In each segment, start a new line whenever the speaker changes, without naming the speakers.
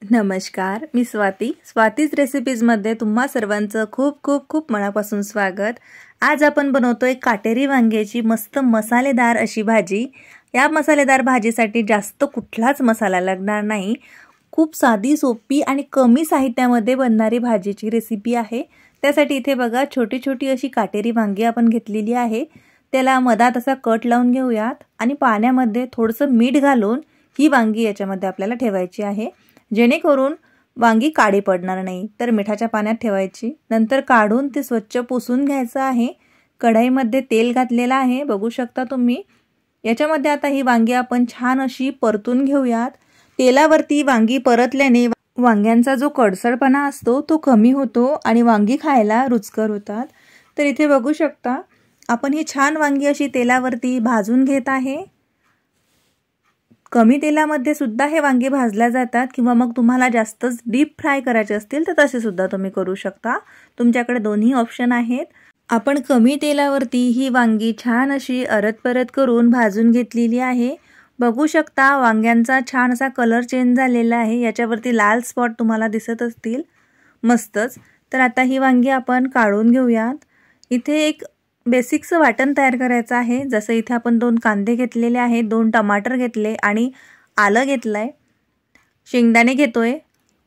नमस्कार, मी स्वातीज रेसिपीजमध्ये तुम्हा सर्वांचं खूप खूप खूप मनापासून स्वागत। आज आपण बनवतोय काटेरी वांग्याची मस्त मसालेदार अशी भाजी। या मसालेदार भाजीसाठी जास्त कुठलाच मसाला लागणार नाही। खूप साधी, सोपी आणि कमी साहित्यामध्ये बनणारी भाजीची रेसिपी आहे। त्यासाठी इथे बघा छोटी छोटी अशी काटेरी वांगी आपण घेतलेली आहे। त्याला मधात असा कट लावून घेऊयात आणि पाण्यामध्ये थोडंसं मीठ घालून ही वांगी याच्यामध्ये आपल्याला ठेवायची आहे, जेणेकरून वांगी काळी पडणार नाही। तर मिठाच्या पाण्यात ठेवायची, नंतर काढून ते स्वच्छ पुसून घ्यायचं आहे। कढईमध्ये तेल घातलेलं आहे, बघू शकता तुम्ही। याच्यामध्ये आता ही वांगी आपण छान अशी परतून घेऊयात। तेलावरती वांगी परतल्याने वांग्यांचा जो कडसरपणा असतो तो कमी होतो आणि वांगी खायला रुचकर होतात। तर इथे बघू शकता आपण ही छान वांगी अशी तेलावरती भाजून घेत आहे। कमी तेलामध्ये सुद्धा हे वांगे भाजल्या जातात, किंवा मग तुम्हाला जास्तच डीप फ्राय करायचे असतील तर तसे सुद्धा तुम्ही करू शकता। तुमच्याकडे दोन्ही ऑप्शन आहेत। आपण कमी तेलावरती ही वांगी छान अशी परत करून भाजून घेतलेली आहे। बघू शकता वांग्यांचा छान असा कलर चेंज झालेला आहे, याच्यावरती लाल स्पॉट तुम्हाला दिसत असतील। मस्तच। तर आता ही वांगी आपण काढून घेऊयात। इथे एक बेसिक्स वाटण तयार करायचं आहे। जसं इथे आपण 2 कांदे घेतलेले आहेत, 2 टमाटर घेतले आणि आलं घेतलंय। शेंगदाणे घेतोय,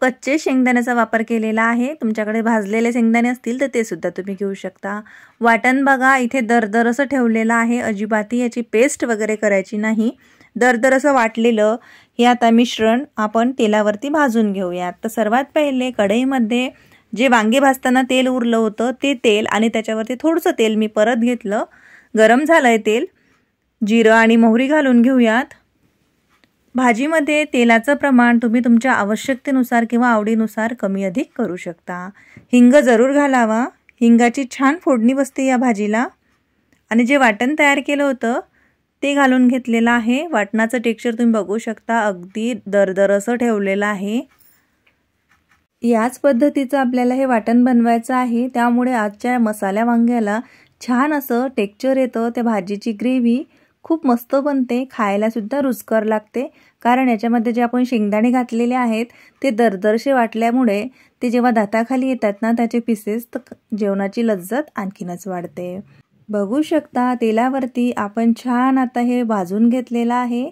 कच्चे शेंगदाण्याचा वापर केलेला आहे। तुमच्याकडे भाजलेले शेंगदाणे असतील तर ते सुद्धा तुम्ही घेऊ शकता। वाटण बघा इथे दरदर असं ठेवलेलं आहे, अजिबात याची पेस्ट वगैरे करायची नाही। दरदर असं वाटलेलं हे आता मिश्रण आपण तेलावरती भाजून घेऊयात। तर सर्वात पहिले कढईमध्ये जे वांगे भाजताना तेल उरलं होतं ते तेल आणि त्याच्यावरती थोडंसं तेल मी परत घेतलं। गरम झालंय तेल, जिरं आणि मोहरी घालून घेऊयात। भाजीमध्ये तेलाचं प्रमाण तुम्ही तुमच्या आवश्यकतेनुसार किंवा आवडीनुसार कमी अधिक करू शकता। हिंग जरूर घालावा, हिंगाची छान फोडणी बसते या भाजीला। आणि जे वाटण तयार केलं होतं ते घालून घेतलेलं आहे। वाटणाचं टेक्स्चर तुम्ही बघू शकता, अगदी दरदर असं ठेवलेलं आहे। याच पद्धतीचं आपल्याला हे वाटण बनवायचं आहे, त्यामुळे आजच्या मसाल्या वांग्याला छान असं टेक्स्चर येतं। त्या भाजीची ग्रेव्ही खूप मस्त बनते, खायला सुद्धा रुचकर लागते। कारण याच्यामध्ये जे आपण शेंगदाणे घातलेले आहेत ते दरदरसे वाटल्यामुळे ते जेव्हा दाताखाली येतात ना त्याचे पीसेस, तर जेवणाची लज्जत आणखीनच वाढते। बघू शकता तेलावरती आपण छान आता हे भाजून घेतलेलं आहे।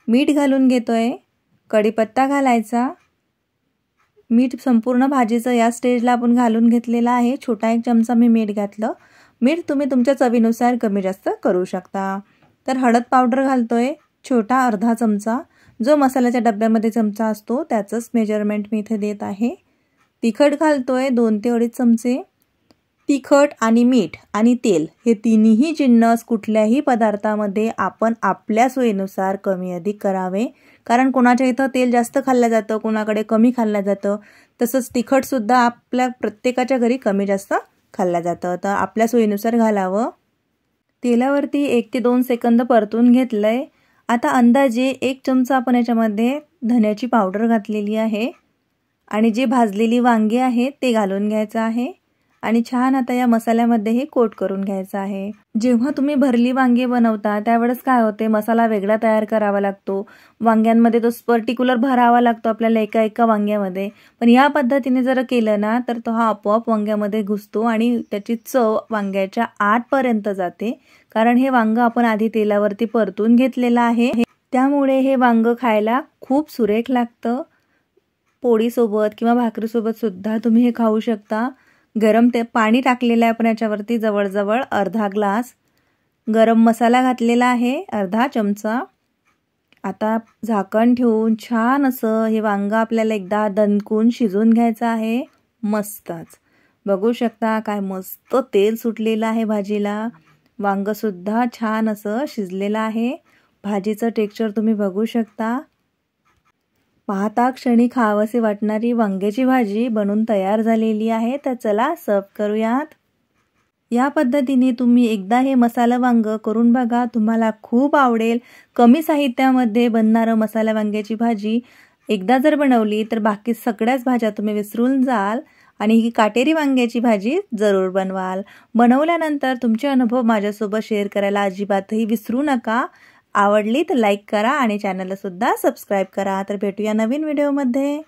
मीठ घालून घेतोय, कढीपत्ता घालायचा। मीठ संपूर्ण भाजीचं या स्टेजला आपण घालून घेतलेलं आहे। छोटा 1 चमचा मी मीठ घातलं। मीठ तुम्ही तुमच्या चवीनुसार कमी जास्त करू शकता। तर हळद पावडर घालतोय, छोटा अर्धा चमचा, जो मसाल्याच्या डब्यामध्ये चमचा असतो त्याचंच मेजरमेंट मी इथे देत आहे। तिखट घालतोय 2 ते 2.5 चमचे। तिखट आणि मीठ आणि तेल हे तिन्ही जिन्नस कुठल्याही पदार्थामध्ये आपण आपल्या सोयीनुसार कमी अधिक करावे। कारण कोणाच्या इथं तेल जास्त खाल्लं जातं, कोणाकडे कमी खाल्लं जातं। तसंच तिखट सुद्धा आपल्या प्रत्येकाच्या घरी कमी जास्त खाल्लं जातं, तर आपल्या सोयीनुसार घालावं। तेलावरती 1 ते 2 सेकंद परतून घेतलंय। आता अंदाजे 1 चमचा आपण याच्यामध्ये धन्याची पावडर घातलेली आहे आणि जे भाजलेली वांगी आहेत ते घालून घ्यायचं आहे आणि छान आता या मसाल्यामध्ये हे कोट करून घ्यायचं आहे। जेव्हा तुम्ही भरली वांगी बनवता त्यावेळेस काय होते, मसाला वेगळा तयार करावा लागतो। वांग्यांमध्ये तो पर्टिक्युलर भरावा लागतो आपल्याला एका वांग्यामध्ये। पण या पद्धतीने जर केलं ना तर तो हा आपोआप वांग्यामध्ये घुसतो आणि त्याची चव वांग्याच्या आतपर्यंत जाते। कारण हे वांग आपण आधी तेलावरती परतून घेतलेलं आहे, त्यामुळे हे वांग खायला खूप सुरेख लागतं। पोळीसोबत किंवा भाकरीसोबत सुद्धा तुम्ही हे खाऊ शकता। गरम पाणी टाकलेलं आहे आपण याच्यावरती, जवळजवळ अर्धा ग्लास। गरम मसाला घातलेला आहे अर्धा चमचा। आता झाकण ठेवून छान असं हे वांग आपल्याला एकदा दणकून शिजवून घ्यायचं आहे। मस्तच बघू शकता काय मस्त तेल सुटलेलं आहे भाजीला। वांग सुद्धा छान असं शिजलेलं आहे। भाजीचं टेक्स्चर तुम्ही बघू शकता। पाहता क्षणी खावंसे वाटणारी वांग्याची भाजी बनून तयार झालेली आहे। तर चला सर्व करूयात। या पद्धतीने तुम्ही एकदा हे मसाला वांग करून बघा, तुम्हाला खूप आवडेल। कमी साहित्यामध्ये बनणारं मसाला वांग्याची भाजी एकदा जर बनवली तर बाकी सगळ्याच भाज्या तुम्ही विसरून जाल आणि ही काटेरी वांग्याची भाजी जरूर बनवाल। बनवल्यानंतर तुमचे अनुभव माझ्यासोबत शेअर करायला अजिबातही विसरू नका। आवडली तर लाईक करा आणि चॅनलला सुद्धा सबस्क्राइब करा। तर भेटूया नवीन व्हिडिओमध्ये।